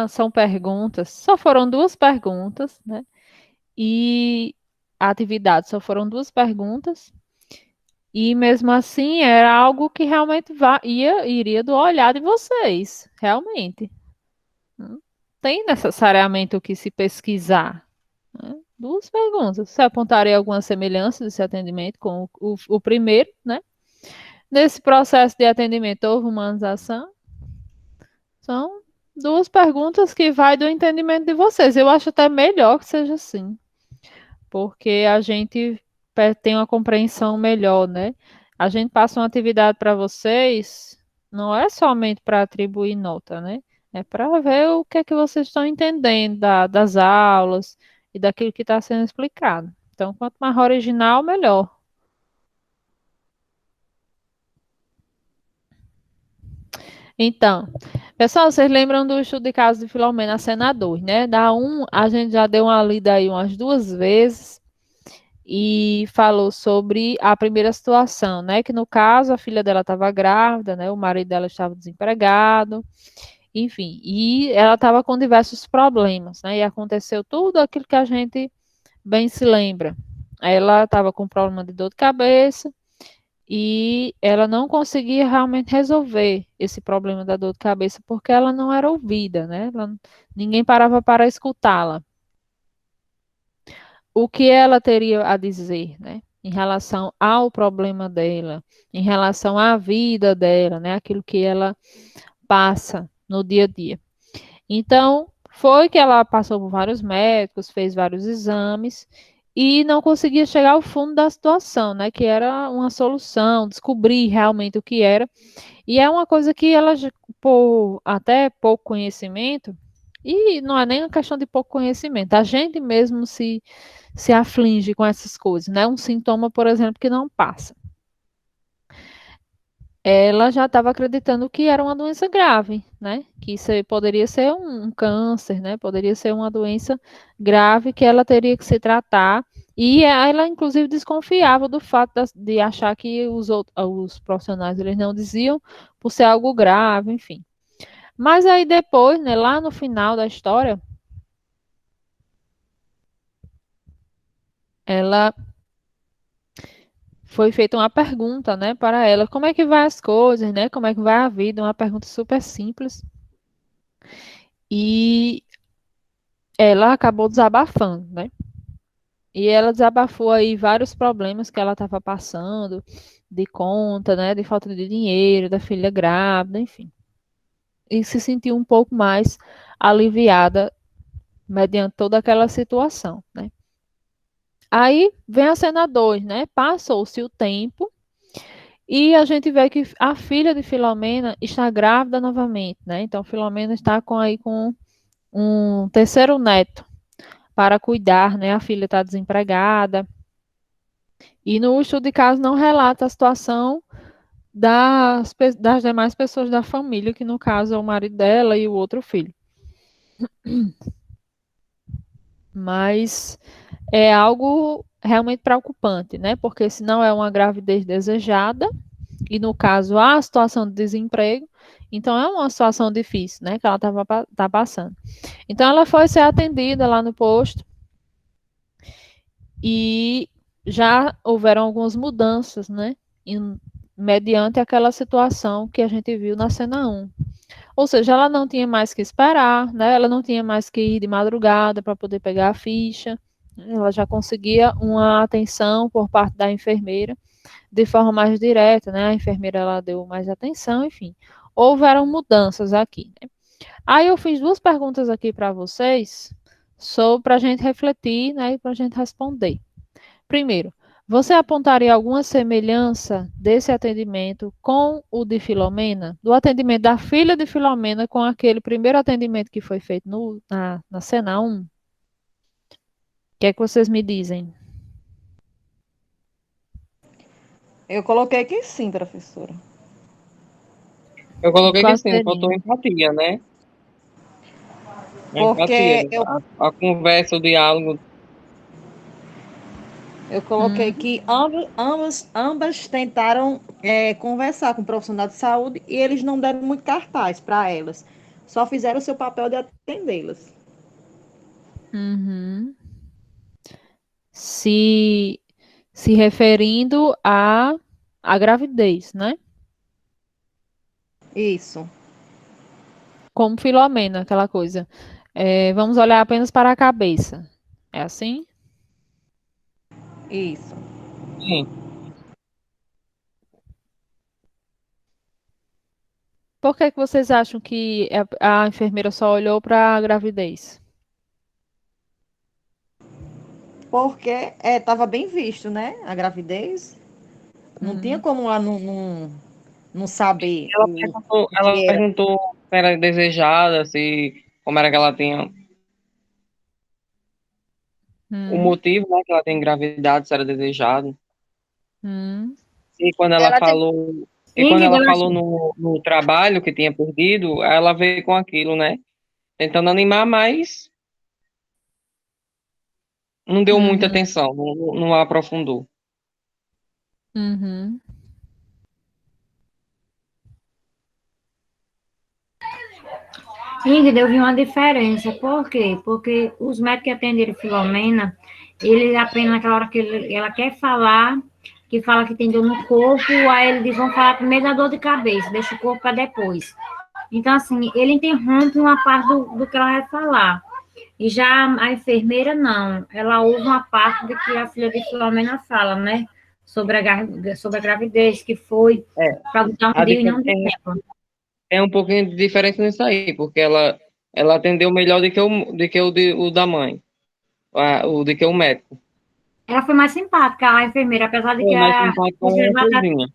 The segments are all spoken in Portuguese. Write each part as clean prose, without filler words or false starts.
São perguntas, só foram duas perguntas, né? E a atividade só foram duas perguntas. E mesmo assim era algo que realmente iria do olhar de vocês, realmente. Não tem necessariamente o que se pesquisar, né? Duas perguntas. Você apontaria alguma semelhança desse atendimento com o primeiro, né? Nesse processo de atendimento houve humanização? São duas perguntas que vai do entendimento de vocês. Eu acho até melhor que seja assim, porque a gente tem uma compreensão melhor, né? A gente passa uma atividade para vocês, não é somente para atribuir nota, né? É para ver o que é que vocês estão entendendo das aulas e daquilo que está sendo explicado. Então, quanto mais original, melhor. Então, pessoal, vocês lembram do estudo de caso de Filomena, cena 2, né? Da um, a gente já deu uma lida aí umas duas vezes e falou sobre a primeira situação, né? Que no caso a filha dela estava grávida, né? O marido dela estava desempregado, enfim, e ela estava com diversos problemas, né? E aconteceu tudo aquilo que a gente bem se lembra. Ela estava com problema de dor de cabeça e ela não conseguia realmente resolver esse problema da dor de cabeça porque ela não era ouvida, né? Ninguém parava para escutá-la. O que ela teria a dizer, né? Em relação ao problema dela, em relação à vida dela, né? Aquilo que ela passa no dia a dia. Então, foi que ela passou por vários médicos, fez vários exames e não conseguia chegar ao fundo da situação, né? Que era uma solução, descobrir realmente o que era. E é uma coisa que ela, por até pouco conhecimento, e não é nem uma questão de pouco conhecimento, a gente mesmo se aflige com essas coisas, né? Um sintoma, por exemplo, que não passa. Ela já estava acreditando que era uma doença grave, né? Que isso aí poderia ser um câncer, né? Poderia ser uma doença grave que ela teria que se tratar. E ela, inclusive, desconfiava do fato de achar que os profissionais eles não diziam por ser algo grave, enfim. Mas aí depois, né, lá no final da história, ela foi feita uma pergunta, né, para ela, como é que vai as coisas, né? Como é que vai a vida? Uma pergunta super simples. E ela acabou desabafando, né? E ela desabafou aí vários problemas que ela estava passando, de conta, né, de falta de dinheiro, da filha grávida, enfim. E se sentiu um pouco mais aliviada mediante toda aquela situação, né? Aí vem a cena 2, né? Passou-se o tempo e a gente vê que a filha de Filomena está grávida novamente, né? Então Filomena está com um terceiro neto para cuidar, né? A filha está desempregada. E no estudo de caso não relata a situação das demais pessoas da família, que no caso é o marido dela e o outro filho. Mas é algo realmente preocupante, né? Porque se não é uma gravidez desejada, e no caso há a situação de desemprego, então é uma situação difícil, né? Que ela tá passando. Então ela foi ser atendida lá no posto e já houveram algumas mudanças, né? Mediante aquela situação que a gente viu na cena 1. Ou seja, ela não tinha mais que esperar, né? Ela não tinha mais que ir de madrugada para poder pegar a ficha. Ela já conseguia uma atenção por parte da enfermeira de forma mais direta, né? A enfermeira ela deu mais atenção, enfim. Houveram mudanças aqui, né? Aí eu fiz duas perguntas aqui para vocês, para a gente refletir, né? E para a gente responder. Primeiro, você apontaria alguma semelhança desse atendimento com o de Filomena? Do atendimento da filha de Filomena com aquele primeiro atendimento que foi feito na cena 1? O que é que vocês me dizem? Eu coloquei que sim, professora. Eu E coloquei que qual sim, seria? faltou empatia, né? Empatia. Porque A conversa, o diálogo. eu coloquei Hum, que ambas tentaram conversar com o profissional de saúde e eles não deram muito cartaz para elas. só fizeram o seu papel de atendê-las. Uhum. Se, se referindo à gravidez, né? Isso, Como Filomena, aquela coisa. Vamos olhar apenas para a cabeça. É assim? isso. Sim. Por que que vocês acham que a enfermeira só olhou para a gravidez? Porque estava bem visto, né? A gravidez. Não tinha Hum, como lá não saber Ela o ela que era. perguntou se era desejada, se como era que ela tinha o hum, motivo, né, que ela tem engravidado, se era desejado. hum, E quando ela Ela tem... falou, e quando Ingrid, ela eu acho. falou no trabalho que tinha perdido, ela veio com aquilo, né? Tentando animar, mas não deu muita uhum, atenção, não aprofundou. uhum, Ingrid, eu vi uma diferença. Por quê? Porque os médicos que atenderam Filomena, eles aprendem naquela hora que ela quer falar, que fala que tem dor no corpo, aí eles vão falar primeiro da dor de cabeça, deixa o corpo para depois. Então, assim, ele interrompe uma parte do que ela vai falar. E já a enfermeira, não. Ela ouve uma parte do que a filha de Filomena fala, né? Sobre a gravidez, que foi É, para botar um a dia e difer- não de tempo. é um pouquinho de diferença nisso aí, porque ela atendeu melhor do que o da mãe, o do que o médico. Ela foi mais simpática, a enfermeira, apesar de que Foi mais a, simpático com uma coisinha.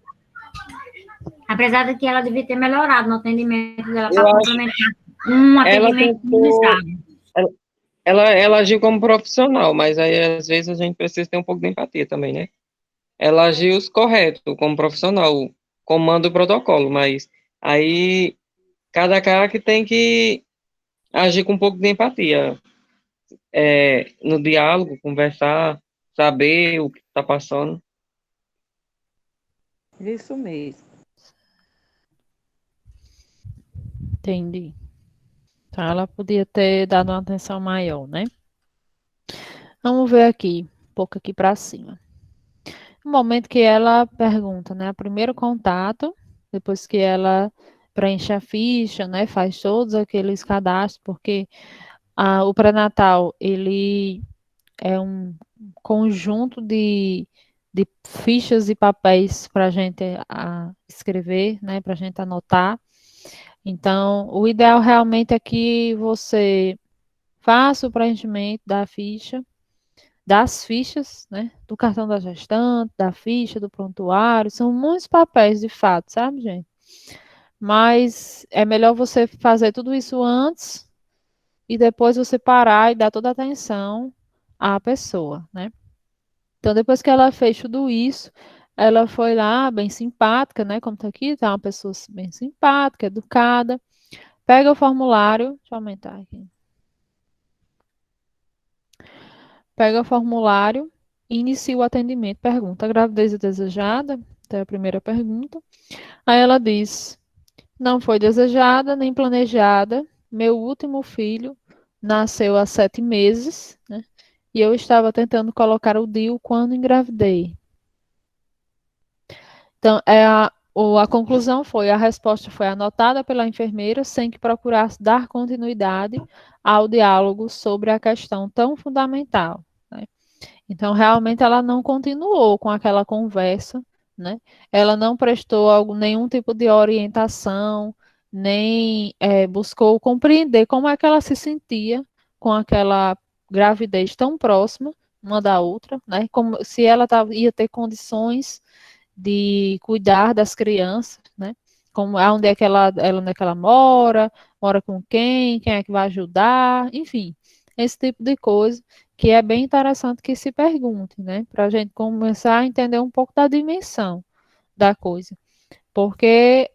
apesar de que ela devia ter melhorado no atendimento dela Eu para acho, complementar um ela atendimento tentou, humanizado. ela, ela agiu como profissional, mas aí às vezes a gente precisa ter um pouco de empatia também, né? Ela agiu correto, como profissional, comanda o protocolo, mas aí cada cara que tem que agir com um pouco de empatia, no diálogo, conversar, saber o que está passando. Isso mesmo. entendi. Então ela podia ter dado uma atenção maior, né? Vamos ver aqui, um pouco aqui para cima. No momento que ela pergunta, né? O primeiro contato, depois que ela preenche a ficha, né? Faz todos aqueles cadastros, porque o pré-natal, ele é um conjunto de fichas e papéis para a gente escrever, né? Para a gente anotar. Então, o ideal realmente é que você faça o preenchimento da ficha, das fichas, né? Do cartão da gestante, da ficha, do prontuário. São muitos papéis, de fato, sabe, gente? Mas é melhor você fazer tudo isso antes e depois você parar e dar toda a atenção à pessoa, né? Então, depois que ela fez tudo isso, ela foi lá, bem simpática, né? Como tá aqui, tá uma pessoa bem simpática, educada. Pega o formulário, deixa eu aumentar aqui. Pega o formulário e inicia o atendimento. Pergunta: a gravidez é desejada? Essa é a primeira pergunta. Aí ela diz: não foi desejada nem planejada. Meu último filho nasceu há 7 meses, né? E eu estava tentando colocar o DIU quando engravidei. Então, a conclusão foi: a resposta foi anotada pela enfermeira sem que procurasse dar continuidade ao diálogo sobre a questão tão fundamental, né? Então, realmente, ela não continuou com aquela conversa, né? Ela não prestou nenhum tipo de orientação, nem buscou compreender como é que ela se sentia com aquela gravidez tão próxima uma da outra, né? Como se ela ia ter condições de cuidar das crianças, né? Como onde é que onde é que ela mora, mora com quem é que vai ajudar, enfim, esse tipo de coisa que é bem interessante que se pergunte, né? Para a gente começar a entender um pouco da dimensão da coisa. Porque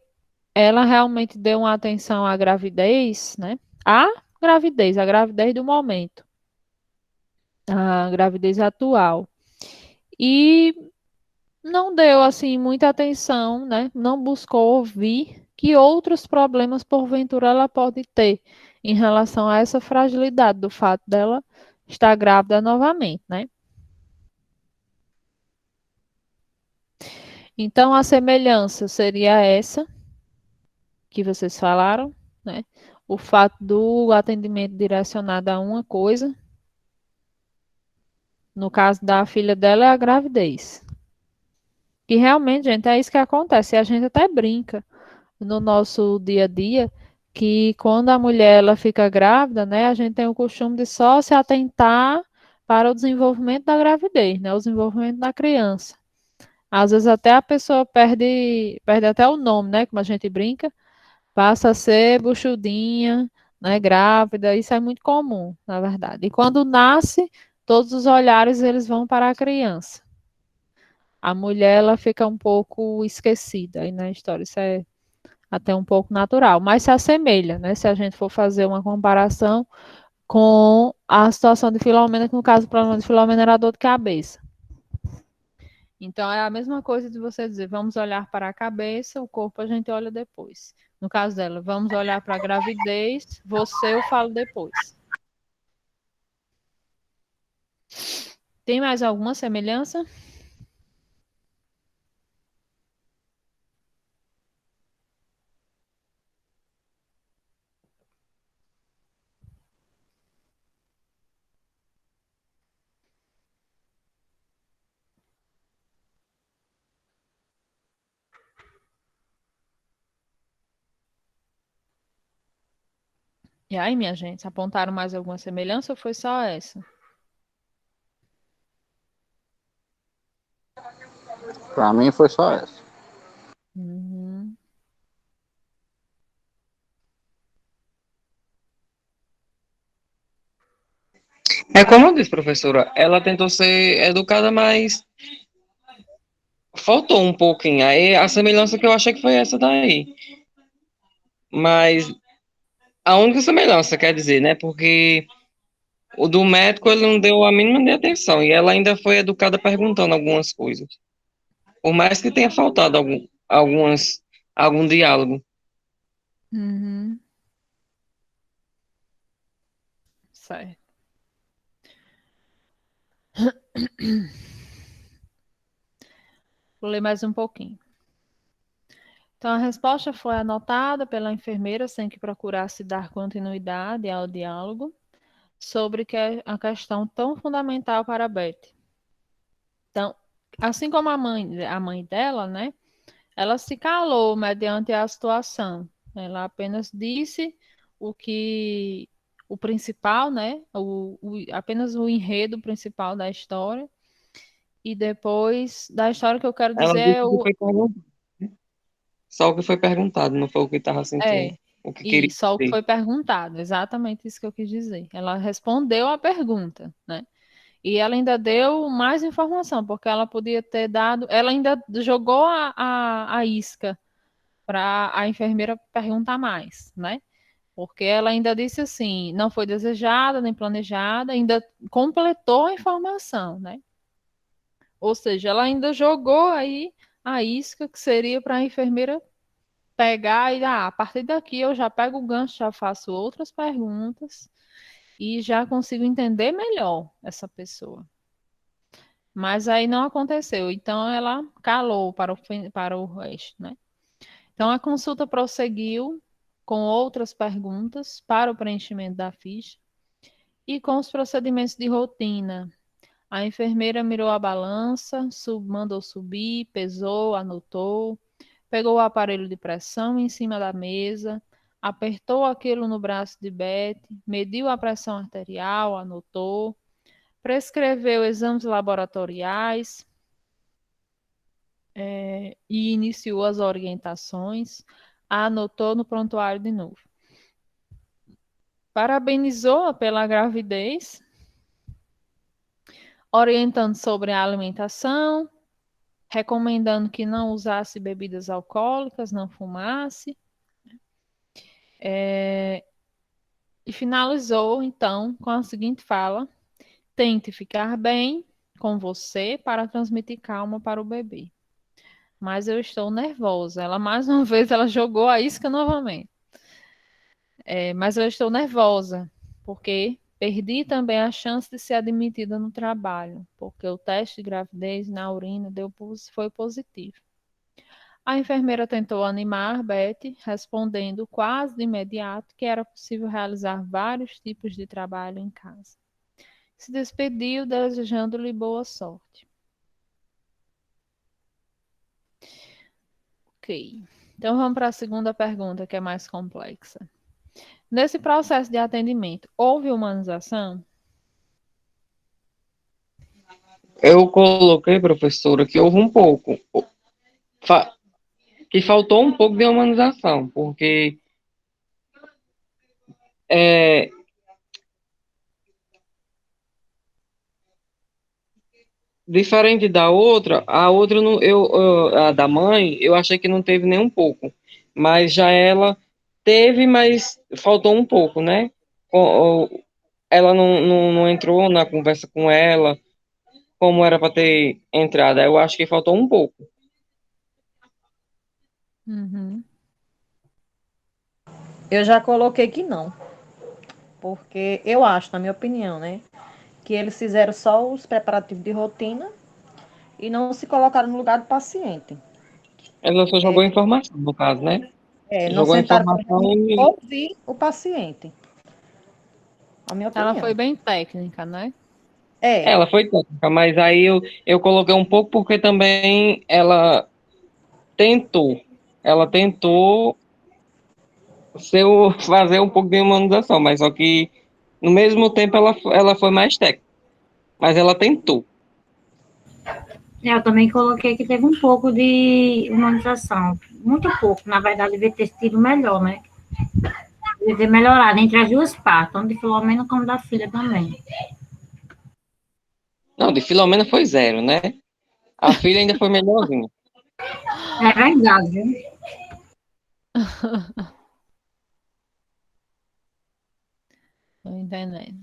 ela realmente deu uma atenção à gravidez, né? A gravidez do momento, a gravidez atual. E não deu assim muita atenção, né? Não buscou ouvir que outros problemas, porventura, ela pode ter em relação a essa fragilidade do fato dela estar grávida novamente, né? Então, a semelhança seria essa que vocês falaram, né? O fato do atendimento direcionado a uma coisa, no caso da filha dela, é a gravidez. E realmente, gente, é isso que acontece. E a gente até brinca no nosso dia a dia que quando a mulher ela fica grávida, né, a gente tem o costume de só se atentar para o desenvolvimento da gravidez, né, o desenvolvimento da criança. Às vezes até a pessoa perde até o nome, né, como a gente brinca, passa a ser buchudinha, né, grávida, isso é muito comum, na verdade. E quando nasce, todos os olhares eles vão para a criança. A mulher ela fica um pouco esquecida aí na história. Isso é até um pouco natural, mas se assemelha, né? Se a gente for fazer uma comparação com a situação de Filomena, que no caso o problema de Filomena era dor de cabeça. Então é a mesma coisa de você dizer, vamos olhar para a cabeça, o corpo a gente olha depois. No caso dela, vamos olhar para a gravidez, você eu falo depois. Tem mais alguma semelhança? E aí, minha gente, apontaram mais alguma semelhança ou foi só essa? Para mim foi só essa. Uhum. É como eu disse, professora, ela tentou ser educada, mas faltou um pouquinho. Aí a semelhança que eu achei que foi essa daí. Mas a única semelhança, quer dizer, né? Porque o do médico ele não deu a mínima de atenção e ela ainda foi educada perguntando algumas coisas. Por mais que tenha faltado algum diálogo. Uhum. Certo. Vou ler mais um pouquinho. Então, a resposta foi anotada pela enfermeira sem que procurasse dar continuidade ao diálogo sobre a questão tão fundamental para a Beth. Então, assim como a mãe dela, né, ela se calou mediante a situação. Ela apenas disse o principal, né, apenas o enredo principal da história. E depois da história que eu quero Ela dizer disse que foi perguntado. Só o que foi perguntado, não foi o que estava sentindo, é, o que queria e só o que dizer. foi perguntado, exatamente isso que eu quis dizer. Ela respondeu a pergunta, né? E ela ainda deu mais informação, porque ela podia ter dado. Ela ainda jogou a isca para a enfermeira perguntar mais, né? Porque ela ainda disse assim: não foi desejada nem planejada, ainda completou a informação, né? Ou seja, ela ainda jogou aí a isca que seria para a enfermeira pegar e a partir daqui eu já pego o gancho, já faço outras perguntas e já consigo entender melhor essa pessoa. Mas aí não aconteceu, então ela calou para o resto, né? Então a consulta prosseguiu com outras perguntas para o preenchimento da ficha e com os procedimentos de rotina. A enfermeira mirou a balança, mandou subir, pesou, anotou, pegou o aparelho de pressão em cima da mesa, apertou aquilo no braço de Beth, mediu a pressão arterial, anotou, prescreveu exames laboratoriais, e iniciou as orientações, anotou no prontuário de novo. Parabenizou-a pela gravidez, orientando sobre a alimentação, recomendando que não usasse bebidas alcoólicas, não fumasse. E finalizou, então, com a seguinte fala: tente ficar bem com você para transmitir calma para o bebê. mas eu estou nervosa. Ela, mais uma vez, ela jogou a isca novamente. Mas eu estou nervosa, porque perdi também a chance de ser admitida no trabalho, porque o teste de gravidez na urina foi positivo. A enfermeira tentou animar Betty, respondendo quase de imediato que era possível realizar vários tipos de trabalho em casa. Se despediu, desejando-lhe boa sorte. Ok. Então vamos para a segunda pergunta, que é mais complexa. Nesse processo de atendimento, houve humanização? Eu coloquei, professora, que houve um pouco, que faltou um pouco de humanização, porque é, diferente da outra, a outra não, a da mãe, eu achei que não teve nem um pouco, mas já ela teve, mas faltou um pouco, né? Ela não entrou na conversa com ela, como era para ter entrado. Eu acho que faltou um pouco. Uhum. Eu já coloquei que não, porque eu acho, na minha opinião, né, que eles fizeram só os preparativos de rotina e não se colocaram no lugar do paciente. Ela só jogou informação, no caso, né? Não Jogou sentaram para informação e ouvir o paciente, a minha Ela foi opinião. bem técnica, né? É, ela foi técnica, mas aí eu coloquei um pouco porque também tentou. Ela tentou fazer um pouco de humanização, mas só que no mesmo tempo ela foi mais técnica. Mas ela tentou. Eu também coloquei que teve um pouco de humanização. Muito pouco, na verdade, devia ter sido melhor, né? Devia ter melhorado entre as duas partes, tanto de Filomena como da filha também. Não, de Filomena foi zero, né? A filha ainda foi melhorzinha. É verdade, viu? Tô entendendo.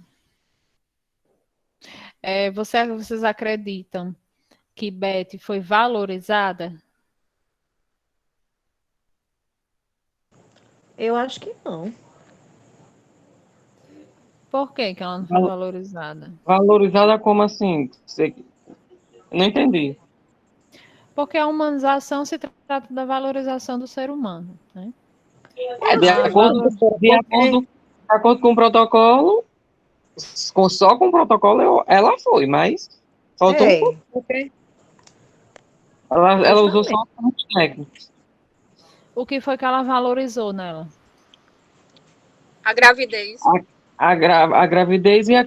Vocês acreditam que Betty foi valorizada? eu acho que não. Por que que ela não foi Val- valorizada? Valorizada como assim? Não entendi. Porque a humanização se trata da valorização do ser humano, né? É, A valor... de acordo com o protocolo, só com o protocolo ela foi, mas faltou um pouco. Porque Ela usou justamente. só os técnicos. O que foi que ela valorizou nela? A gravidez. A gravidez e a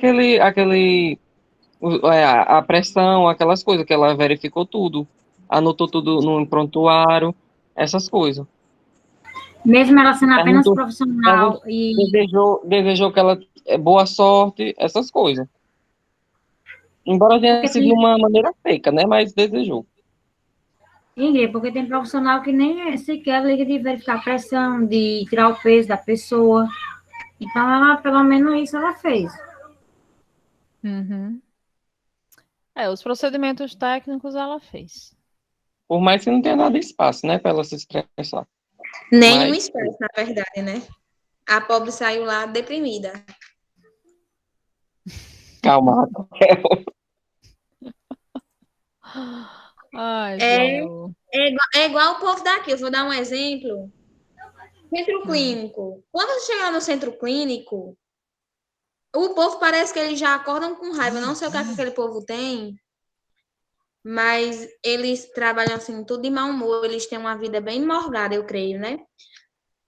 pressão, aquelas coisas que ela verificou tudo. Anotou tudo no prontuário, essas coisas. Mesmo ela sendo apenas Perguntou, profissional e desejou que ela boa sorte, essas coisas. Embora tenha porque sido de tem, uma maneira feita, né? Mas desejou. porque tem profissional que nem sequer liga de verificar a pressão, de tirar o peso da pessoa. Então, ela, pelo menos isso ela fez. Uhum. Os procedimentos técnicos ela fez. Por mais que não tenha nada de espaço, né? Para ela se expressar. Nenhum Mas, estresse, na verdade, né? A pobre saiu lá deprimida. calma, Raquel. Ai, É, João. é igual o povo daqui. Eu vou dar um exemplo. Centro clínico. Quando você chegar no centro clínico, o povo parece que eles já acordam com raiva. Não sei o que é que aquele povo tem, mas eles trabalham assim, tudo de mau humor. Eles têm uma vida bem morgada, eu creio, né?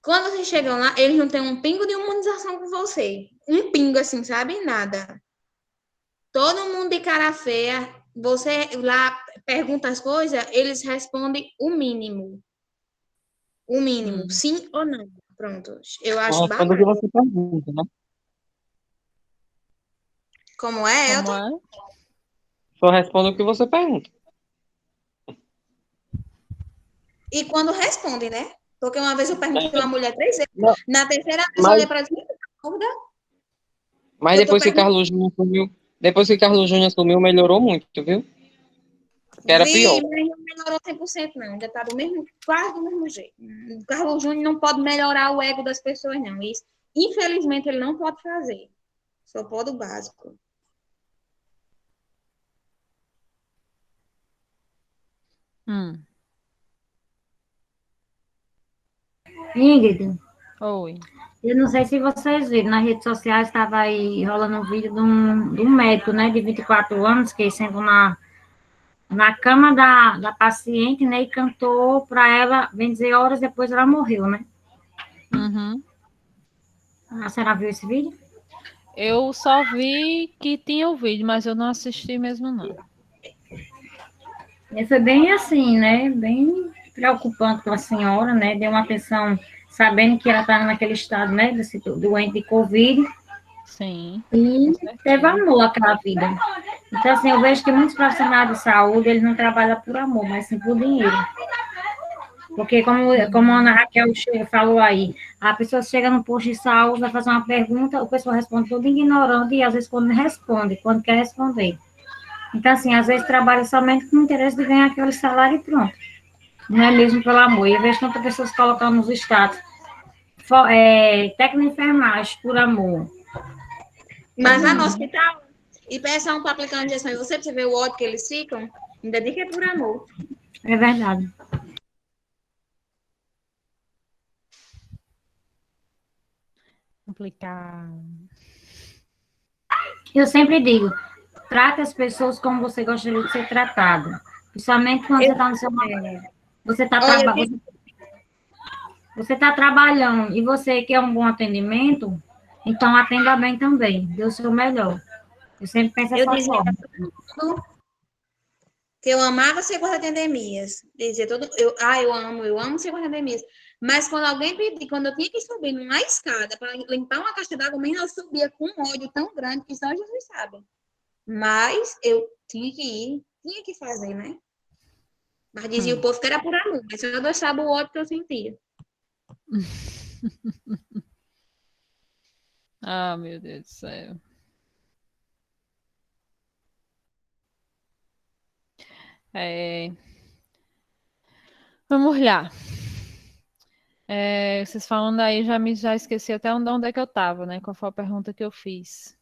Quando vocês chegam lá, eles não têm um pingo de humanização com você. Um pingo assim, sabe? Nada. Todo mundo de cara feia. Você lá pergunta as coisas, eles respondem o mínimo. O mínimo, Hum. sim ou não. Pronto. Eu Só acho responde o que bacana. você pergunta, né? Como é, Como Elton? é? Só responde o que você pergunta. E quando responde, né? Porque uma vez eu perguntei a uma mulher 3 vezes. Não, Na terceira vez eu mas, olhei para ela e disse, dúvida mas que eu tô depois que perguntando. Carlos Júnior sumiu, melhorou muito, viu? que era Vi, pior. mas não melhorou 100% não. Ainda tá do mesmo, quase do mesmo jeito. O Carlos Júnior não pode melhorar o ego das pessoas, não. Isso, infelizmente, ele não pode fazer. Só pode o básico. Hum, Ingrid, oi. eu não sei se vocês viram, nas redes sociais estava aí rolando um vídeo de um médico, né, de 24 anos, que sentou na cama da paciente, né, e cantou para ela, bem dizer, horas depois ela morreu, né? Uhum. A senhora viu esse vídeo? Eu só vi que tinha o vídeo, mas eu não assisti mesmo, não. E foi bem assim, né, bem preocupante com a senhora, né, deu uma atenção, sabendo que ela estava naquele estado, né, desse doente de Covid, Sim, com e teve certeza. amor àquela vida. Então, assim, eu vejo que muitos profissionais de saúde, eles não trabalham por amor, mas sim por dinheiro. Porque, como a Ana Raquel falou aí, a pessoa chega no posto de saúde, vai fazer uma pergunta, o pessoal responde tudo ignorando, e às vezes quando responde, quando quer responder. Então, assim, às vezes trabalha somente com o interesse de ganhar aquele salário e pronto. Não é mesmo pelo amor. E eu vejo tantas pessoas colocando nos status, técnico de enfermagem por amor. Mas lá no hospital, e peçam para aplicar uma injeção em você, pra você ver o ódio que eles ficam, ainda diz que é por amor. É verdade. Complicado. Eu sempre digo, trate as pessoas como você gostaria de ser tratado. Principalmente quando você está no seu você está Olha, você tá trabalhando e você quer um bom atendimento, então atenda bem também, dê o seu melhor. Eu sempre penso eu dessa dizia forma. tudo que eu amava ser guarda-endemias. Dizia todo, eu amo ser guarda-endemias. Mas quando alguém pedia, quando eu tinha que subir numa escada para limpar uma caixa d'água, menina, eu subia com um ódio tão grande que só Jesus sabe. Mas eu tinha que ir, tinha que fazer, né? Mas dizia o povo que era por amor, mas eu deixava o ódio que eu sentia. Ah, meu Deus do céu. É, vamos lá. Vocês falando aí, já esqueci até onde é que eu estava, né? Qual foi a pergunta que eu fiz?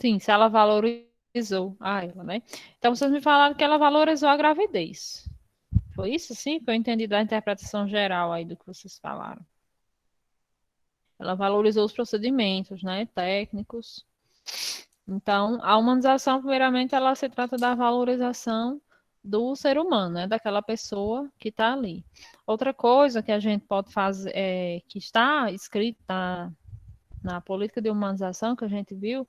Sim, se ela valorizou ela, né? Então, vocês me falaram que ela valorizou a gravidez. Foi isso, sim? Que eu entendi da interpretação geral aí do que vocês falaram. Ela valorizou os procedimentos, né? Técnicos. Então, a humanização, primeiramente, ela se trata da valorização do ser humano, né? Daquela pessoa que está ali. Outra coisa que a gente pode fazer, que está escrita na política de humanização que a gente viu,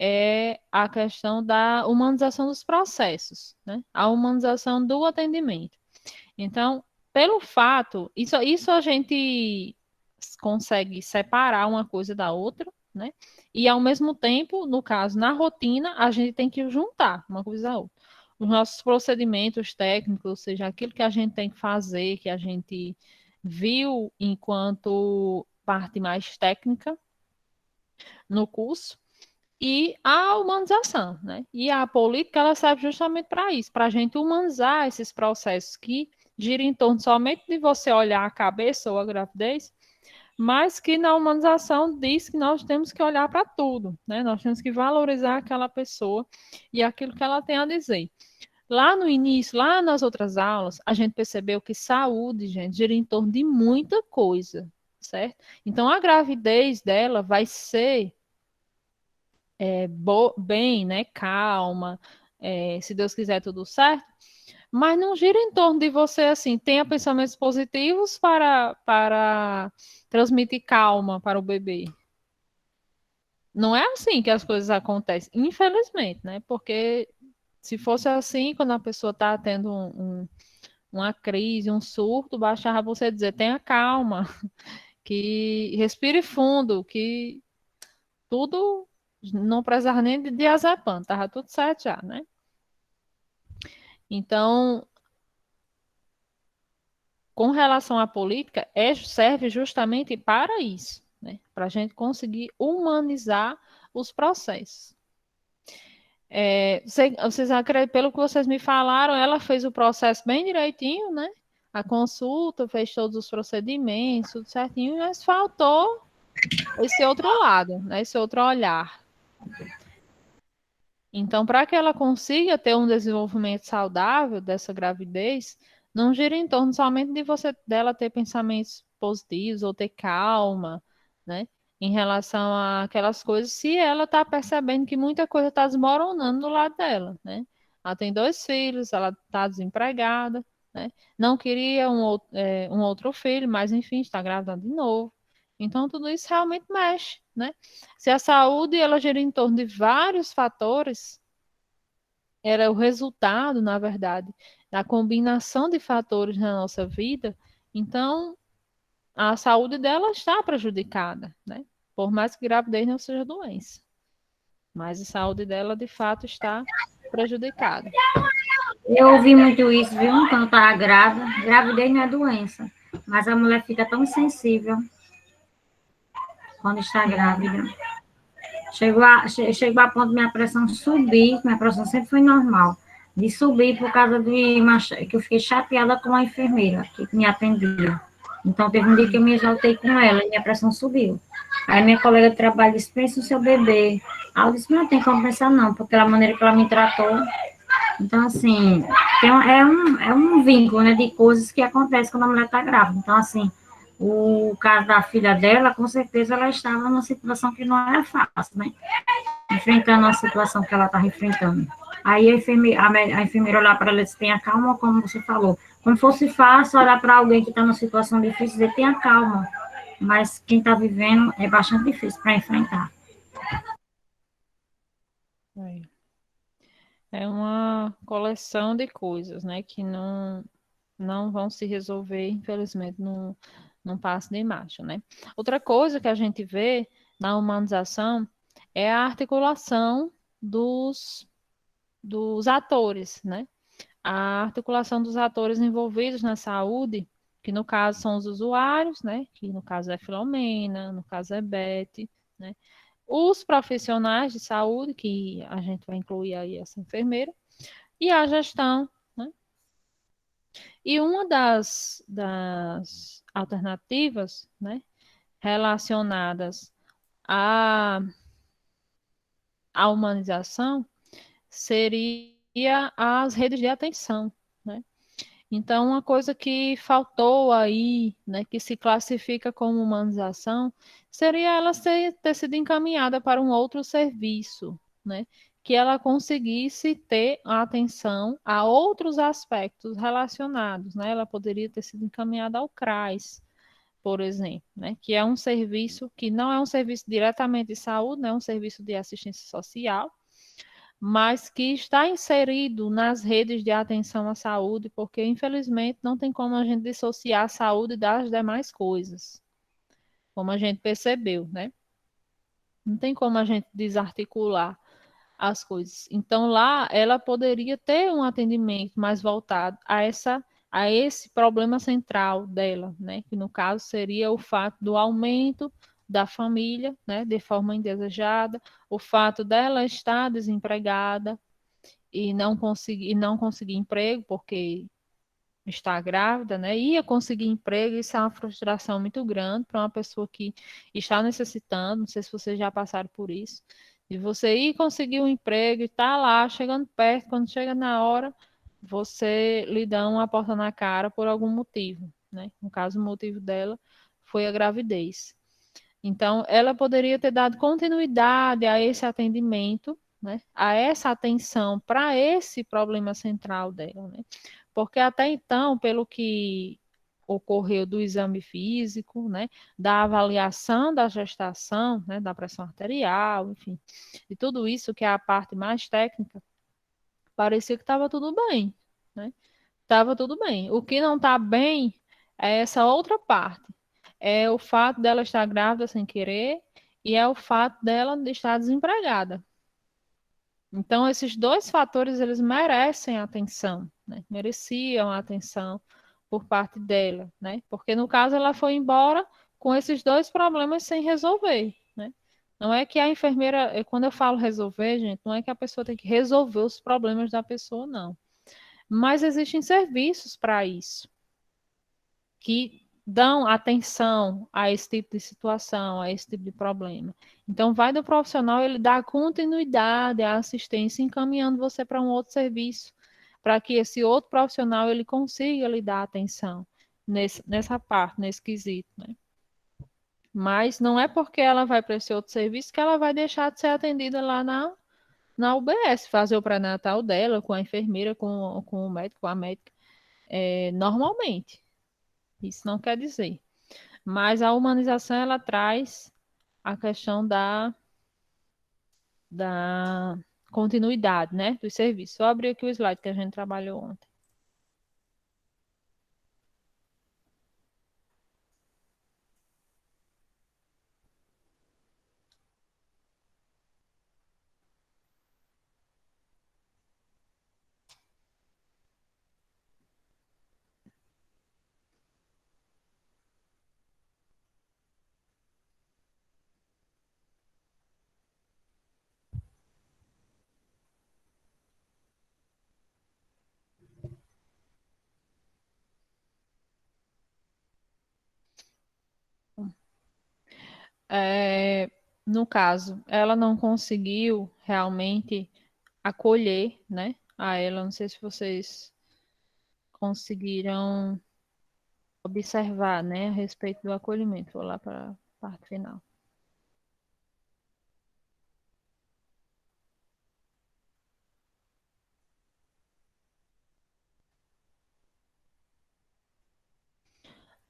é a questão da humanização dos processos, né? A humanização do atendimento. Então, pelo fato, isso a gente consegue separar uma coisa da outra, né? E ao mesmo tempo, no caso, na rotina, a gente tem que juntar uma coisa à outra. Os nossos procedimentos técnicos, ou seja, aquilo que a gente tem que fazer, que a gente viu enquanto parte mais técnica no curso, e a humanização, né? E a política, ela serve justamente para isso, para a gente humanizar esses processos que giram em torno somente de você olhar a cabeça ou a gravidez, mas que na humanização diz que nós temos que olhar para tudo, né? Nós temos que valorizar aquela pessoa e aquilo que ela tem a dizer. Lá no início, lá nas outras aulas, a gente percebeu que saúde, gente, gira em torno de muita coisa, certo? Então, a gravidez dela vai ser bem, né? Calma, se Deus quiser tudo certo, mas não gira em torno de você assim, tenha pensamentos positivos para transmitir calma para o bebê. Não é assim que as coisas acontecem, infelizmente, né? Porque se fosse assim, quando a pessoa está tendo uma crise, um surto, baixava você dizer, tenha calma, que respire fundo, que tudo não precisava nem de diazepam, estava tudo certo já, né? Então, com relação à política, serve justamente para isso, né? Para a gente conseguir humanizar os processos. Vocês acreditam, pelo que vocês me falaram, ela fez o processo bem direitinho, né? A consulta, fez todos os procedimentos, tudo certinho, mas faltou esse outro lado, né? Esse outro olhar. Então, para que ela consiga ter um desenvolvimento saudável dessa gravidez, não gira em torno somente dela ter pensamentos positivos ou ter calma, né? Em relação àquelas coisas, se ela está percebendo que muita coisa está desmoronando do lado dela, né? Ela tem 2 filhos, ela está desempregada, né? Não queria um outro filho, mas enfim, está grávida de novo. Então, tudo isso realmente mexe, né? Se a saúde ela gira em torno de vários fatores, era o resultado, na verdade, da combinação de fatores na nossa vida, então a saúde dela está prejudicada, né? Por mais que gravidez não seja doença, mas a saúde dela de fato está prejudicada. Eu ouvi muito isso, viu? Quando estava grávida. Gravidez não é doença, mas a mulher fica tão sensível quando está grávida. Chegou a ponto de minha pressão subir, minha pressão sempre foi normal, de subir por causa que eu fiquei chateada com a enfermeira que me atendia. Então, teve um dia que eu me exaltei com ela e minha pressão subiu. Aí minha colega de trabalho disse, pensa no seu bebê. Aí eu disse, não tem como pensar não, porque pela maneira que ela me tratou. Então, assim, é um vínculo, né, de coisas que acontecem quando a mulher está grávida. Então, assim, o caso da filha dela, com certeza ela estava numa situação que não era fácil, né? Enfrentando a situação que ela estava enfrentando. Aí a enfermeira olhar para ela e disse, tenha calma, como você falou. Como fosse fácil olhar para alguém que está numa situação difícil e dizer, tenha calma. Mas quem está vivendo é bastante difícil para enfrentar. É uma coleção de coisas, né, que não vão se resolver, infelizmente, num passo de marcha, né? Outra coisa que a gente vê na humanização é a articulação dos atores, né? A articulação dos atores envolvidos na saúde, que no caso são os usuários, né? Que no caso é Filomena, no caso é Beth, né? Os profissionais de saúde, que a gente vai incluir aí essa enfermeira, e a gestão, né? E uma das alternativas, né, relacionadas à, à humanização seria as redes de atenção, né? Então, uma coisa que faltou aí, né, que se classifica como humanização, seria ela ter sido encaminhada para um outro serviço, né? Que ela conseguisse ter atenção a outros aspectos relacionados, né? Ela poderia ter sido encaminhada ao CRAS, por exemplo, né? Que é um serviço que não é um serviço diretamente de saúde, né? É um serviço de assistência social, mas que está inserido nas redes de atenção à saúde, porque infelizmente não tem como a gente dissociar a saúde das demais coisas, como a gente percebeu, né? Não tem como a gente desarticular as coisas. Então lá ela poderia ter um atendimento mais voltado a esse problema central dela, né? Que no caso seria o fato do aumento da família, né, de forma indesejada, o fato dela estar desempregada, e não conseguir emprego porque está grávida, né? Ia conseguir emprego, isso é uma frustração muito grande para uma pessoa que está necessitando, não sei se vocês já passaram por isso, de você ir conseguir um emprego e tá lá, chegando perto, quando chega na hora, você lhe dá uma porta na cara por algum motivo, né? No caso, o motivo dela foi a gravidez. Então, ela poderia ter dado continuidade a esse atendimento, né, a essa atenção para esse problema central dela, né? Porque até então, pelo que ocorreu do exame físico, né, da avaliação da gestação, né, da pressão arterial, enfim, de tudo isso que é a parte mais técnica, parecia que estava tudo bem, né? Estava tudo bem. O que não está bem é essa outra parte. É o fato dela estar grávida sem querer e é o fato dela de estar desempregada. Então, esses dois fatores, eles merecem atenção, né? Mereciam atenção por parte dela, né? Porque, no caso, ela foi embora com esses dois problemas sem resolver, né? Não é que a enfermeira, quando eu falo resolver, gente, não é que a pessoa tem que resolver os problemas da pessoa, não. Mas existem serviços para isso, que dão atenção a esse tipo de situação, a esse tipo de problema. Então, vai do profissional, ele dá continuidade à assistência, encaminhando você para um outro serviço, para que esse outro profissional ele consiga lhe dar atenção nessa parte, nesse quesito, né? Mas não é porque ela vai para esse outro serviço que ela vai deixar de ser atendida lá na UBS, fazer o pré-natal dela, com a enfermeira, com o médico, com a médica, normalmente. Isso não quer dizer. Mas a humanização, ela traz a questão da continuidade, né, dos serviços. Só abrir aqui o slide que a gente trabalhou ontem. No caso, ela não conseguiu realmente acolher, né, a ela. Não sei se vocês conseguiram observar, né, a respeito do acolhimento. Vou lá para a parte final.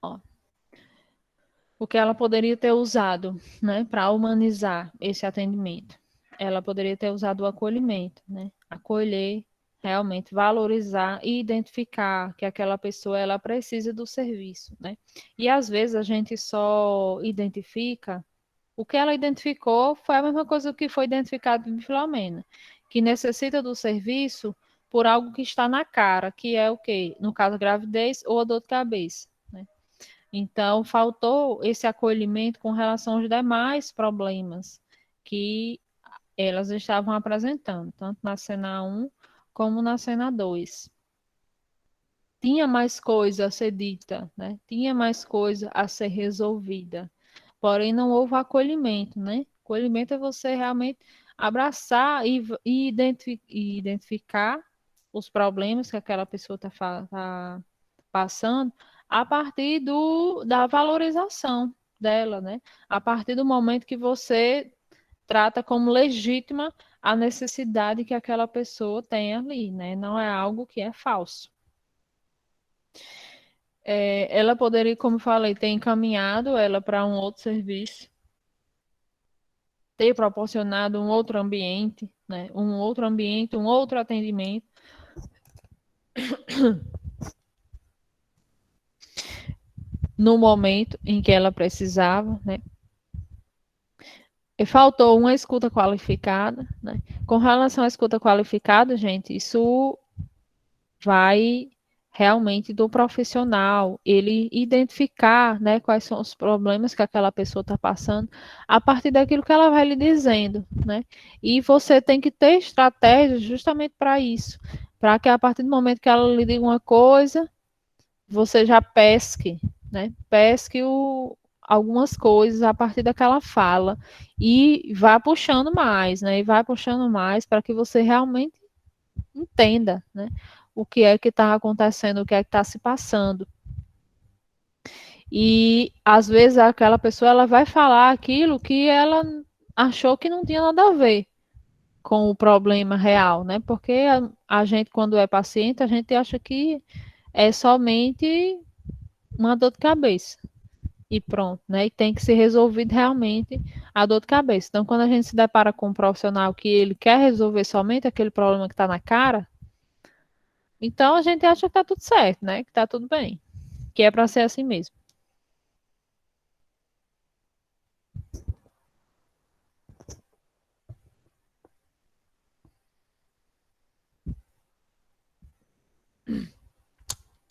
Ó, o que ela poderia ter usado, né, para humanizar esse atendimento? Ela poderia ter usado o acolhimento, né? Acolher, realmente valorizar e identificar que aquela pessoa ela precisa do serviço, né? E às vezes a gente só identifica o que ela identificou foi a mesma coisa que foi identificado em Filomena, que necessita do serviço por algo que está na cara, que é o quê? No caso, gravidez ou a dor de cabeça, né? Então, faltou esse acolhimento com relação aos demais problemas que elas estavam apresentando, tanto na cena 1 como na cena 2. Tinha mais coisa a ser dita, né? Tinha mais coisa a ser resolvida. Porém, não houve acolhimento, né? Acolhimento é você realmente abraçar e identificar os problemas que aquela pessoa está passando a partir da valorização dela, né? A partir do momento que você trata como legítima a necessidade que aquela pessoa tem ali, né? Não é algo que é falso. Ela poderia, como falei, ter encaminhado ela para um outro serviço, ter proporcionado um outro ambiente, né? Um outro ambiente, um outro atendimento. No momento em que ela precisava, né? E faltou uma escuta qualificada, né? Com relação à escuta qualificada, gente, isso vai realmente do profissional, ele identificar, né, quais são os problemas que aquela pessoa está passando, a partir daquilo que ela vai lhe dizendo, né? E você tem que ter estratégias justamente para isso, para que a partir do momento que ela lhe diga uma coisa, você já pesque, né? Pesque algumas coisas a partir daquela fala e vá puxando mais, né? E vai puxando mais para que você realmente entenda, né? O que é que está acontecendo, o que é que está se passando. E às vezes aquela pessoa ela vai falar aquilo que ela achou que não tinha nada a ver com o problema real, né? Porque a gente, quando é paciente, a gente acha que é somente uma dor de cabeça. E pronto, né? E tem que ser resolvido realmente a dor de cabeça. Então, quando a gente se depara com um profissional que ele quer resolver somente aquele problema que está na cara, então a gente acha que está tudo certo, né? Que está tudo bem. Que é para ser assim mesmo.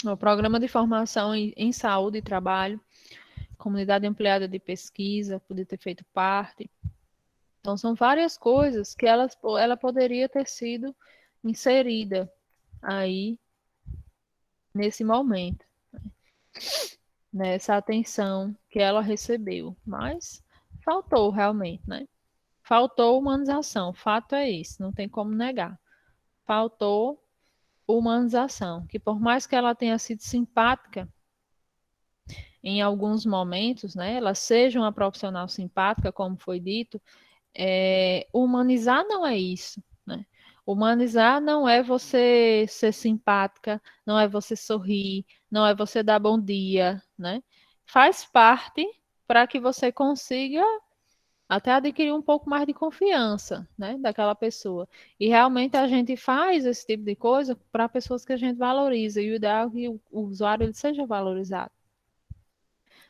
O programa de formação em saúde e trabalho, comunidade ampliada de pesquisa, poder ter feito parte. Então, são várias coisas que ela poderia ter sido inserida aí nesse momento, nessa atenção que ela recebeu. Mas faltou realmente, né? Faltou humanização. Fato é esse, não tem como negar. Faltou humanização, que por mais que ela tenha sido simpática em alguns momentos, né, ela seja uma profissional simpática, como foi dito, humanizar não é isso, né? Humanizar não é você ser simpática, não é você sorrir, não é você dar bom dia, né? Faz parte para que você consiga até adquirir um pouco mais de confiança, né, daquela pessoa. E realmente a gente faz esse tipo de coisa para pessoas que a gente valoriza, e o ideal é que o usuário ele seja valorizado.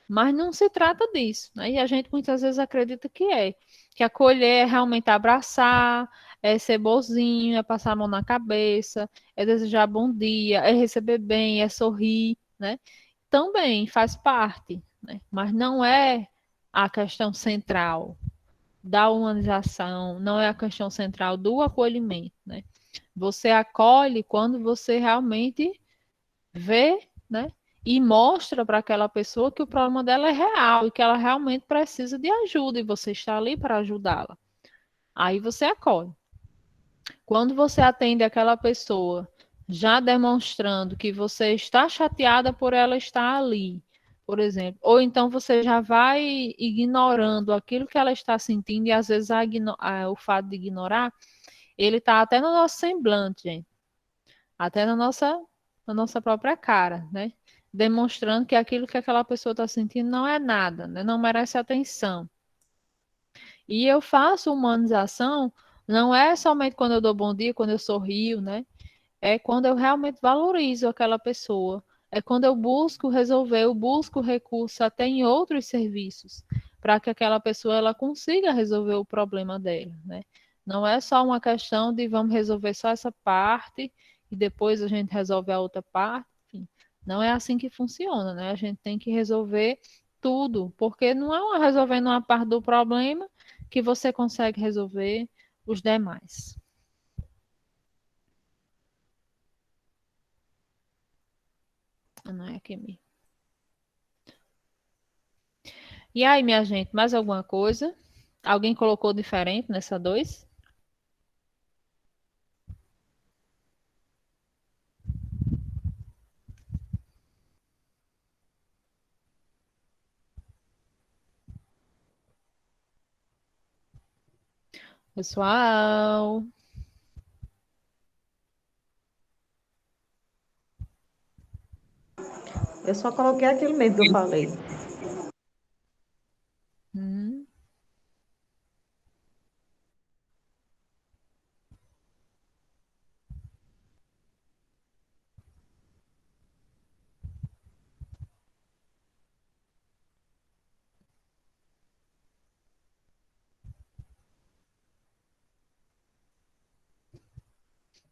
Mas não se trata disso, né? E a gente muitas vezes acredita que acolher é realmente abraçar, é ser bonzinho, é passar a mão na cabeça, é desejar bom dia, é receber bem, é sorrir, né? Também faz parte, né? Mas não é a questão central da humanização, não é a questão central do acolhimento, né? Você acolhe quando você realmente vê, né? E mostra para aquela pessoa que o problema dela é real e que ela realmente precisa de ajuda e você está ali para ajudá-la. Aí você acolhe. Quando você atende aquela pessoa já demonstrando que você está chateada por ela estar ali, por exemplo, ou então você já vai ignorando aquilo que ela está sentindo e às vezes o fato de ignorar, ele está até no nosso semblante, gente, até na nossa própria cara, né? Demonstrando que aquilo que aquela pessoa está sentindo não é nada, né? Não merece atenção. E eu faço humanização não é somente quando eu dou bom dia, quando eu sorrio, né? É quando eu realmente valorizo aquela pessoa. É quando eu busco resolver, eu busco recurso até em outros serviços, para que aquela pessoa ela consiga resolver o problema dela, né? Não é só uma questão de vamos resolver só essa parte e depois a gente resolve a outra parte. Enfim, não é assim que funciona, né? A gente tem que resolver tudo, porque não é uma resolvendo uma parte do problema que você consegue resolver os demais. Não é aqui mesmo. E aí, minha gente, mais alguma coisa? Alguém colocou diferente nessa 2? Pessoal. Eu só coloquei aquilo mesmo que eu falei. Hum,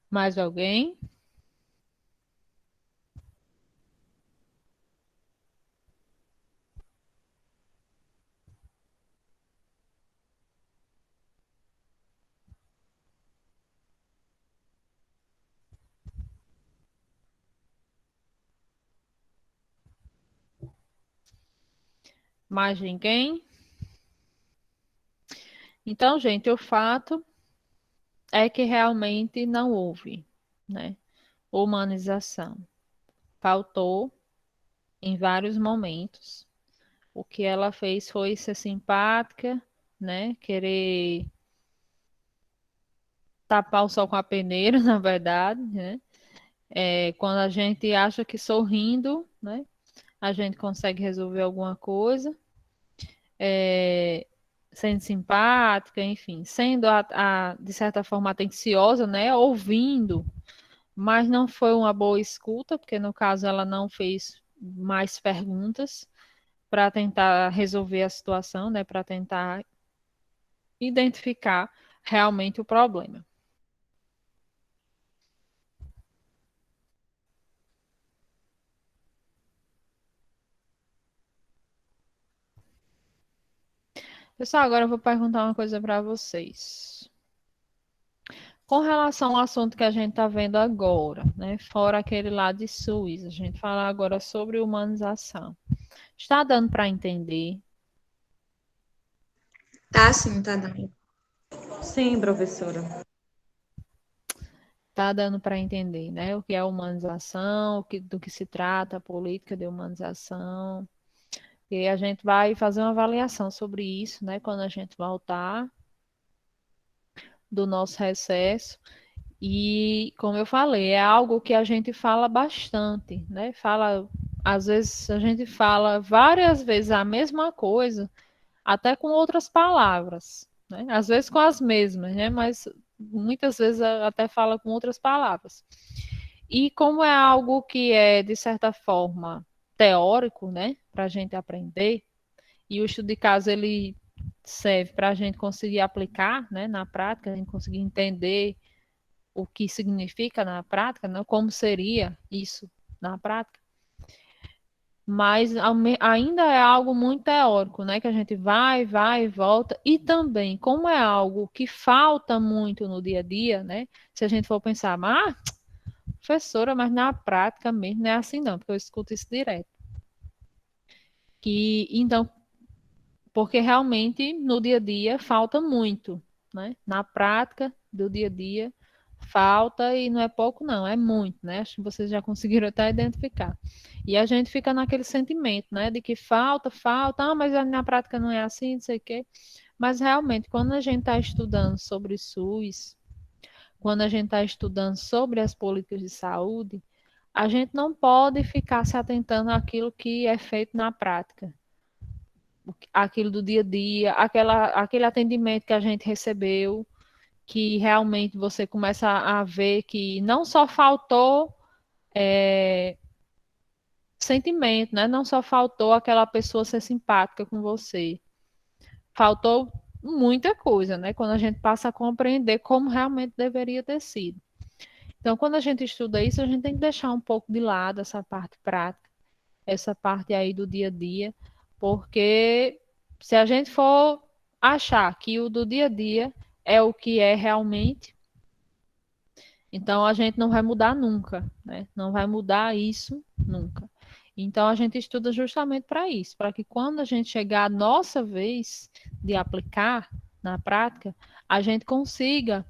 mais alguém? Mais ninguém? Então, gente, o fato é que realmente não houve, né, humanização. Faltou em vários momentos. O que ela fez foi ser simpática, né, querer tapar o sol com a peneira, na verdade, né? Quando a gente acha que sorrindo, né, a gente consegue resolver alguma coisa, é, sendo simpática, enfim, sendo de certa forma atenciosa, né, ouvindo, mas não foi uma boa escuta, porque no caso ela não fez mais perguntas para tentar resolver a situação, né, para tentar identificar realmente o problema. Pessoal, agora eu vou perguntar uma coisa para vocês. Com relação ao assunto que a gente está vendo agora, né? Fora aquele lá de SUS, a gente fala agora sobre humanização. Está dando para entender? Tá sim, tá dando. Sim, professora. Está dando para entender, né? O que é humanização, do que se trata a política de humanização. E a gente vai fazer uma avaliação sobre isso, né? Quando a gente voltar do nosso recesso. E, como eu falei, é algo que a gente fala bastante, né? Às vezes a gente fala várias vezes a mesma coisa, até com outras palavras, né? Às vezes com as mesmas, né? Mas muitas vezes até fala com outras palavras. E como é algo que é, de certa forma, teórico, né? Para a gente aprender, e o estudo de caso ele serve para a gente conseguir aplicar, né? Na prática, a gente conseguir entender o que significa na prática, né? Como seria isso na prática, mas ainda é algo muito teórico, né? Que a gente vai e volta, e também, como é algo que falta muito no dia a dia, né? Se a gente for pensar, professora, mas na prática mesmo não é assim não, porque eu escuto isso direto. Então, porque realmente no dia a dia falta muito, né? Na prática do dia a dia falta e não é pouco não, é muito, né? Acho que vocês já conseguiram até identificar. E a gente fica naquele sentimento, né, de que falta, mas na prática não é assim, não sei o quê. Mas realmente, quando a gente está estudando sobre SUS, quando a gente está estudando sobre as políticas de saúde, a gente não pode ficar se atentando àquilo que é feito na prática, aquilo do dia a dia, aquele atendimento que a gente recebeu, que realmente você começa a ver que não só faltou sentimento, né? Não só faltou aquela pessoa ser simpática com você, faltou muita coisa, né? Quando a gente passa a compreender como realmente deveria ter sido. Então, quando a gente estuda isso, a gente tem que deixar um pouco de lado essa parte prática, essa parte aí do dia a dia, porque se a gente for achar que o do dia a dia é o que é realmente, então a gente não vai mudar nunca, né? Não vai mudar isso nunca. Então a gente estuda justamente para isso, para que quando a gente chegar a nossa vez de aplicar na prática, a gente consiga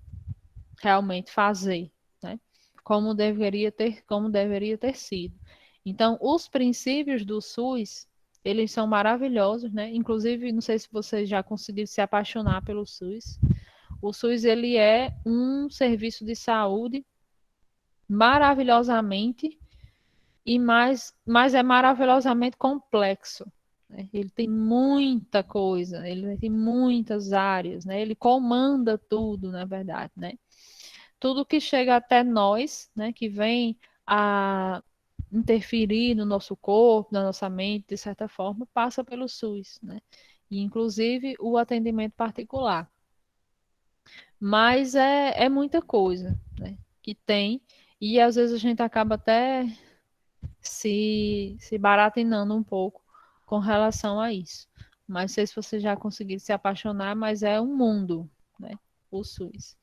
realmente fazer, né? Como deveria ter sido. Então, os princípios do SUS, eles são maravilhosos, né? Inclusive, não sei se vocês já conseguiram se apaixonar pelo SUS. O SUS, ele é um serviço de saúde maravilhosamente mas é maravilhosamente complexo, né? Ele tem muita coisa, ele tem muitas áreas, né? Ele comanda tudo, na verdade, né? Tudo que chega até nós, né? Que vem a interferir no nosso corpo, na nossa mente, de certa forma, passa pelo SUS, né? E, inclusive o atendimento particular. Mas é muita coisa, né? Que tem, e às vezes a gente acaba até se baratinando um pouco com relação a isso. Mas não sei se você já conseguiu se apaixonar, mas é um mundo, né? O SUS.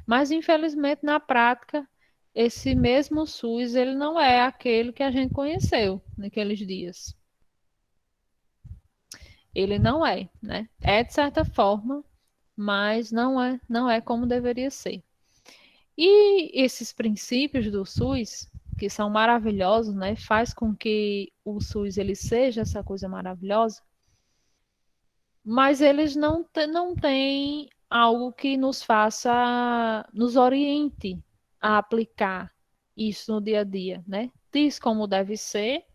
Mas infelizmente na prática, esse mesmo SUS, ele não é aquele que a gente conheceu naqueles dias. Ele não é, né? É de certa forma, mas não é como deveria ser. E esses princípios do SUS, que são maravilhosos, né, faz com que o SUS ele seja essa coisa maravilhosa, mas eles não têm algo que nos faça, nos oriente a aplicar isso no dia a dia, né? Diz como deve ser,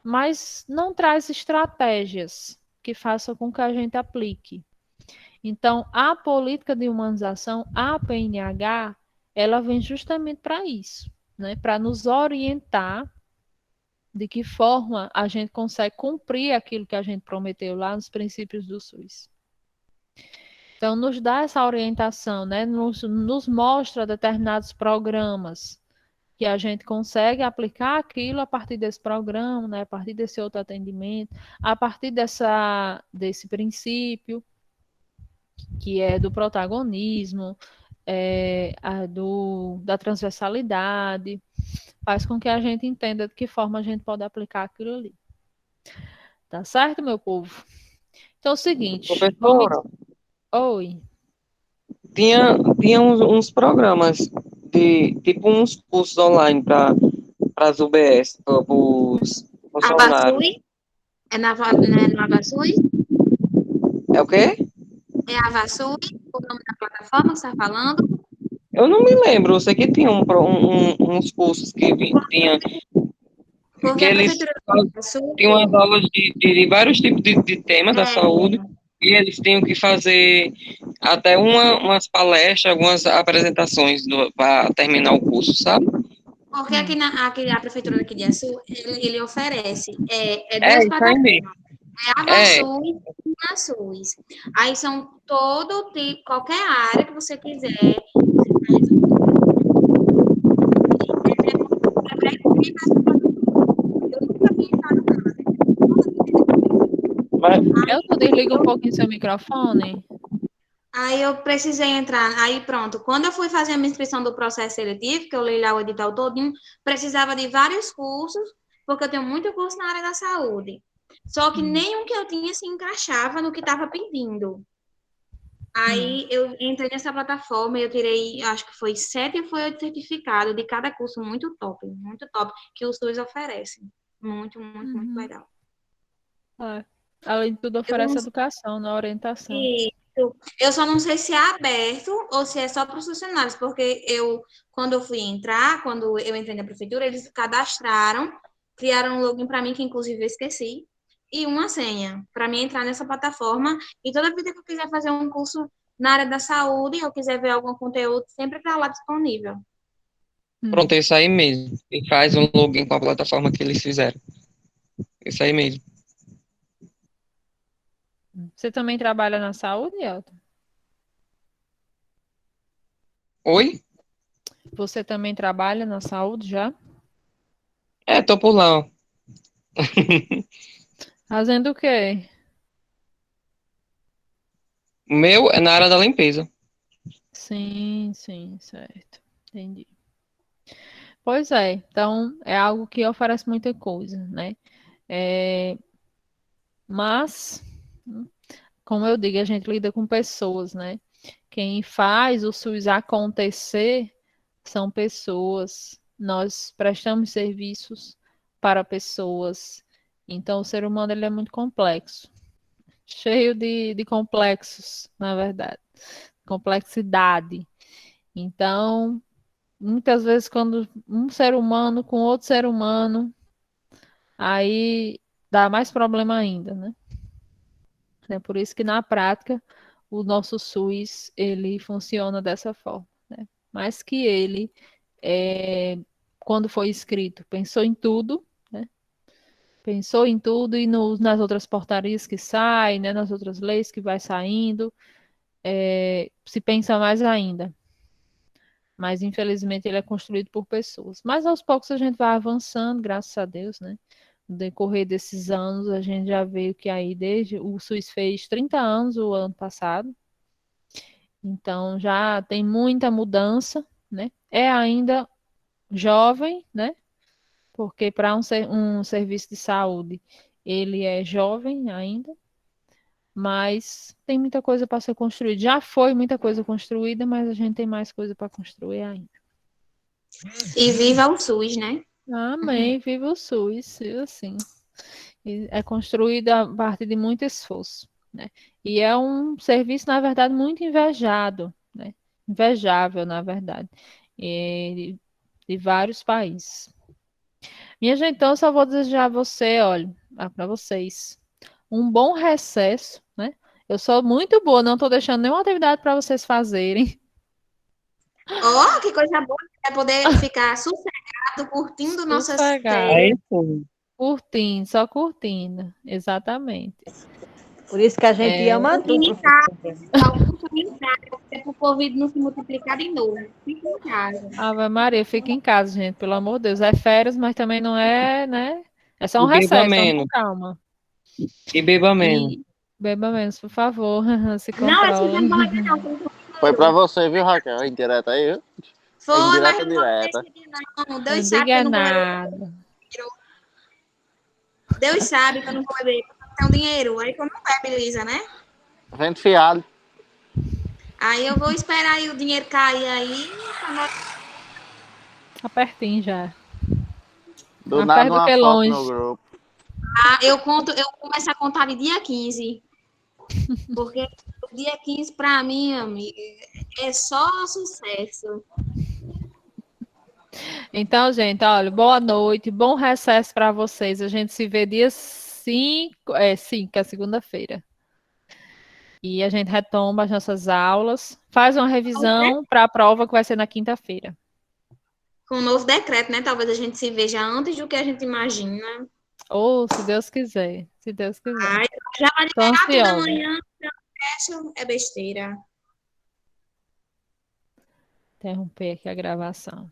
mas não traz estratégias que façam com que a gente aplique. Então, a política de humanização, a PNH, ela vem justamente para isso, né? Para nos orientar de que forma a gente consegue cumprir aquilo que a gente prometeu lá nos princípios do SUS. Então, nos dá essa orientação, né? Nos mostra determinados programas que a gente consegue aplicar aquilo a partir desse programa, né? A partir desse outro atendimento, a partir desse princípio, que é do protagonismo, da transversalidade, faz com que a gente entenda de que forma a gente pode aplicar aquilo ali. Tá certo, meu povo? Então é o seguinte, Professora, Oi. tinha uns programas tipo uns cursos online para as UBS, para os A funcionários. Vasui? É na Vasui? É o quê? É a Vasui, o nome da plataforma que você está falando? Eu não me lembro, eu sei que tinha uns cursos tinha, que Porque a eles Prefeitura da Vasui tinham umas aulas de vários tipos de temas da é, saúde, e eles tinham que fazer até umas palestras, algumas apresentações para terminar o curso, sabe? porque aqui a Prefeitura daqui de Açu, ele oferece É, duas isso aí mesmo. plataformas, a É, Vasui e a SUS. Aí são todo tipo, qualquer área que você quiser, você faz é para incrível essa plataforma. Eu nunca tinha entrado nela, né? mas, Eu desligo um pouquinho seu microfone. Aí eu precisei entrar, aí pronto. Quando eu fui fazer a minha inscrição do processo seletivo, que eu li lá o edital todinho, precisava de vários cursos, porque eu tenho muito curso na área da saúde. Só que nenhum que eu tinha se encaixava no que estava pedindo. Aí eu entrei nessa plataforma e eu tirei, acho que foi 7 ou foi 8 certificados de cada curso muito top, que o SUS oferece. Muito, muito, muito legal. É. Além de tudo, Eu não oferece educação na orientação. Isso. Eu só não sei se é aberto ou se é só para os funcionários, porque quando eu fui entrar, quando eu entrei na prefeitura, eles cadastraram, criaram um login para mim, que inclusive eu esqueci, e uma senha para mim entrar nessa plataforma. E toda vida que eu quiser fazer um curso na área da saúde, ou quiser ver algum conteúdo, sempre está lá disponível. pronto, é isso aí mesmo. E faz um login com a plataforma que eles fizeram. Isso aí mesmo. Você também trabalha na saúde, Elton? Oi? Você também trabalha na saúde já? É, tô por lá, ó. Fazendo o quê? O meu é na área da limpeza. Sim, sim, certo. Entendi. Pois é, então é algo que oferece muita coisa, né? É, mas, como eu digo, a gente lida com pessoas, né? Quem faz o SUS acontecer são pessoas. Nós prestamos serviços para pessoas. Então, o ser humano ele é muito complexo, cheio de complexos, na verdade, complexidade. Então, muitas vezes, quando um ser humano com outro ser humano, aí dá mais problema ainda, né? É por isso que na prática o nosso SUS ele funciona dessa forma, né? Mas que ele, é, quando foi escrito, pensou em tudo, né? Pensou em tudo e nas outras portarias que saem, né? Nas outras leis que vai saindo, se pensa mais ainda. Mas infelizmente ele é construído por pessoas. Mas aos poucos a gente vai avançando, graças a Deus, né? No decorrer desses anos, a gente já veio que aí desde o SUS fez 30 anos o ano passado. Então já tem muita mudança, né? É ainda jovem, né? Porque para um serviço de saúde, ele é jovem ainda, mas tem muita coisa para ser construída. Já foi muita coisa construída, mas a gente tem mais coisa para construir ainda. E viva o SUS, né? Amém, viva o SUS, assim. É construído a partir de muito esforço, né? E é um serviço, na verdade, muito invejado, né? Invejável, na verdade, de vários países. Minha gente, então eu só vou desejar a você, olha, para vocês, um bom recesso, né? Eu sou muito boa, não estou deixando nenhuma atividade para vocês fazerem. Ó, que coisa boa, vai poder ficar sossegado, curtindo nossas Sossegado, férias. Aí sim. curtindo, só curtindo, exatamente. Por isso que a gente É, ama tu, Fiquem em casa, professor. algum comentário, para o Covid não se multiplicar de novo. Fiquem em casa. Ave Maria, fica em casa, gente, pelo amor de Deus. É férias, mas também não é, né? É só E um beba recesso, vamos com menos. calma. E beba menos. E Beba menos, por favor. Se Não, esse controla. não vou beber, não. Foi Foi pra você, viu, Raquel? Indireta aí, viu? Foi, mas Indireta eu não vou beber direta. esse aqui, não. Não Deus sabe que eu diga não vou beber. nada. Deus sabe que eu não vou beber, porque eu não tenho dinheiro. Aí como não bebe, Luísa, né? Vento fiado. Aí eu vou esperar aí o dinheiro cair aí. Pra nós- Tá pertinho já. Do Mais nada perto do uma que foto no longe. grupo. Eu começo a contar de dia 15. Porque o dia 15 pra mim, amiga, é só sucesso. Então, gente, olha, boa noite, bom recesso para vocês. A gente se vê dia 5, que é segunda-feira. E a gente retoma as nossas aulas, faz uma revisão para a prova que vai ser na quinta-feira. Com o novo decreto, né? Talvez a gente se veja antes do que a gente imagina. Ou, se Deus quiser, se Deus quiser. Ai, já vai Estou liberar tudo ansiosa. amanhã, resto é besteira. Interromper aqui a gravação.